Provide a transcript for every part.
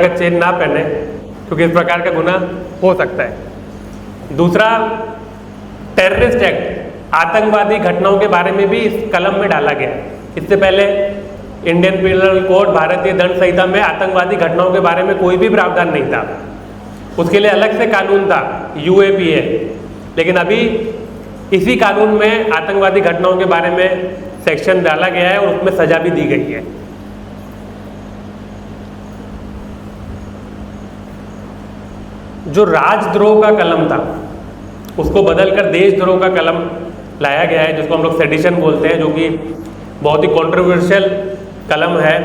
का चेन ना पहने, क्योंकि इस प्रकार का गुनाह हो सकता है। दूसरा, टेररिस्ट एक्ट, आतंकवादी घटनाओं के बारे में भी इस कलम में डाला गया है। इससे पहले इंडियन पीनल कोड, भारतीय दंड संहिता में आतंकवादी घटनाओं के बारे में कोई भी प्रावधान नहीं था, उसके लिए अलग से कानून था UAPA। लेकिन अभी इसी कानून में आतंकवादी घटनाओं के बारे में सेक्शन डाला गया है और उसमें सजा भी दी गई है। जो राजद्रोह का कलम था उसको बदलकर देशद्रोह का कलम लाया गया है, जिसको हम लोग सेडिशन बोलते हैं, जो कि बहुत ही कंट्रोवर्शियल कलम है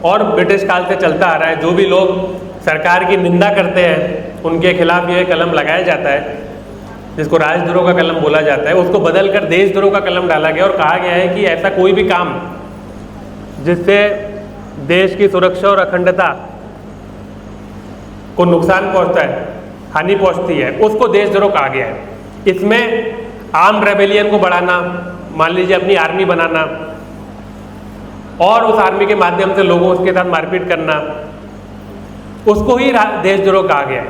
और ब्रिटिश काल से चलता आ रहा है। जो भी लोग सरकार की निंदा करते हैं उनके खिलाफ यह कलम लगाया जाता है, जिसको राजद्रोह का कलम बोला जाता है। उसको बदलकर देशद्रोह का कलम डाला गया और कहा गया है कि ऐसा कोई भी काम जिससे देश की सुरक्षा और अखंडता को नुकसान पहुंचता है, हानि पहुंचती है, उसको देशद्रोह कहा गया है। इसमें आर्म रेबेलियन को बढ़ाना, मान लीजिए अपनी आर्मी बनाना और उस आर्मी के माध्यम से लोगों उसके साथ मारपीट करना, उसको ही देशद्रोह कहा गया है।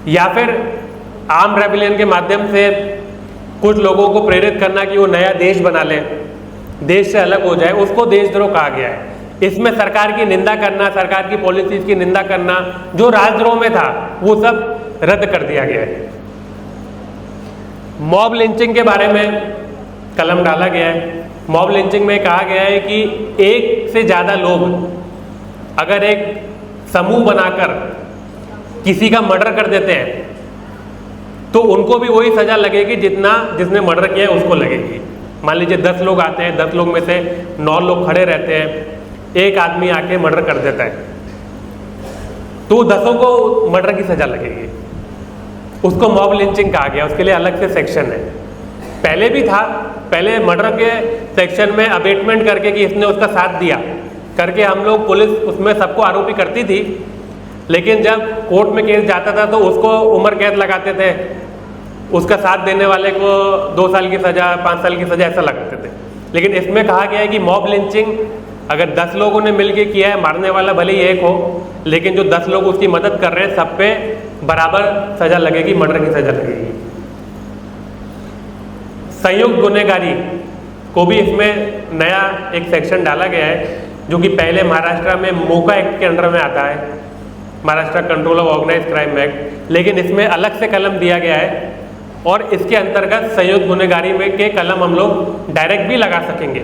या फिर आर्म रेबेलियन के माध्यम से कुछ लोगों को प्रेरित करना कि वो नया देश बना ले, देश से अलग हो जाए, उसको देशद्रोह कहा गया है। इसमें सरकार की निंदा करना, सरकार की पॉलिसीज की निंदा करना, जो राजद्रोह में था वो सब रद्द कर दिया गया है। मॉब लिंचिंग के बारे में कलम डाला गया है। मॉब लिंचिंग में कहा गया है कि एक से ज़्यादा लोग अगर एक समूह बनाकर किसी का मर्डर कर देते हैं तो उनको भी वही सजा लगेगी जितना जिसने मर्डर किया है उसको लगेगी। मान लीजिए 10 लोग आते हैं, 10 लोग में से 9 लोग खड़े रहते हैं, एक आदमी आके मर्डर कर देता है तो 10 को मर्डर की सजा लगेगी, उसको मॉब लिंचिंग कहा गया। उसके लिए अलग से सेक्शन है। पहले भी था, पहले मर्डर के सेक्शन में अबेटमेंट करके कि इसने उसका साथ दिया करके हम लोग पुलिस उसमें सबको आरोपी करती थी, लेकिन जब कोर्ट में केस जाता था तो उसको उम्र कैद लगाते थे, उसका साथ देने वाले को 2 साल की सजा, 5 साल की सजा ऐसा लगाते थे। लेकिन इसमें कहा गया है कि मॉब लिंचिंग अगर 10 लोगों ने मिलकर किया है, मारने वाला भले ही एक हो, लेकिन जो 10 लोग उसकी मदद कर रहे हैं सब पे बराबर सजा लगेगी, मर्डर की सजा लगेगी। संयुक्त गुनहगारी को भी इसमें नया एक सेक्शन डाला गया है, जो कि पहले महाराष्ट्र में मोका एक्ट के अंडर में आता है, Maharashtra control of organised crime act, लेकिन इसमें अलग से कलम दिया गया है और इसके अंतर्गत संयुक्त गुनहगारी में के कलम हम लोग डायरेक्ट भी लगा सकेंगे।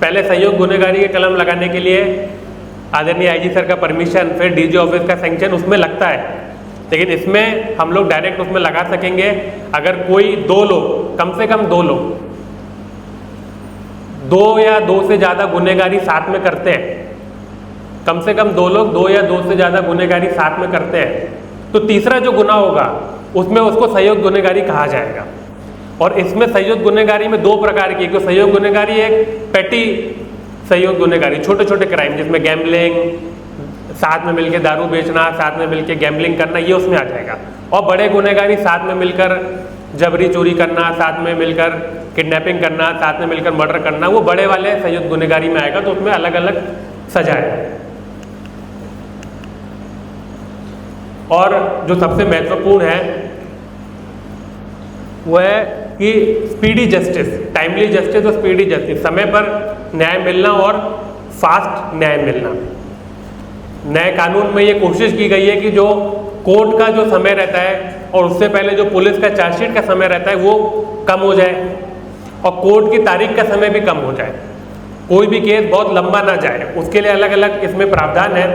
पहले संयुक्त गुनहगारी के कलम लगाने के लिए आदरणीय IG सर का परमिशन, फिर DG ऑफिस का सैंक्शन उसमें लगता है, लेकिन इसमें हम लोग डायरेक्ट उसमें लगा सकेंगे अगर कोई 2 लोग, कम से कम 2 लोग, 2 या 2 से ज़्यादा गुनहगारी साथ में करते हैं, कम से कम 2 लोग 2 या 2 से ज़्यादा गुनहगारी साथ में करते हैं, तो तीसरा जो गुनाह होगा उसमें उसको संयुक्त गुनहगारी कहा जाएगा। और इसमें संयुक्त गुनहगारी में 2 प्रकार की, क्योंकि संयुक्त गुनहगारी एक पेटी संयुक्त गुनहगारी, छोटे छोटे क्राइम जिसमें गैम्बलिंग, साथ में मिलकर दारू बेचना, साथ में मिलकर गैम्बलिंग करना, ये उसमें आ जाएगा। और बड़े गुनहगारी साथ में मिलकर जबरी चोरी करना, साथ में मिलकर किडनैपिंग करना, साथ में मिलकर मर्डर करना, वो बड़े वाले संयुक्त गुनहगारी में आएगा, तो उसमें अलग अलग सजा है। और जो सबसे महत्वपूर्ण है वो है कि स्पीडी जस्टिस, टाइमली जस्टिस और स्पीडी जस्टिस, समय पर न्याय मिलना और फास्ट न्याय मिलना। नए कानून में ये कोशिश की गई है कि जो कोर्ट का जो समय रहता है और उससे पहले जो पुलिस का चार्जशीट का समय रहता है वो कम हो जाए और कोर्ट की तारीख का समय भी कम हो जाए, कोई भी केस बहुत लंबा ना जाए, उसके लिए अलग अलग इसमें प्रावधान है।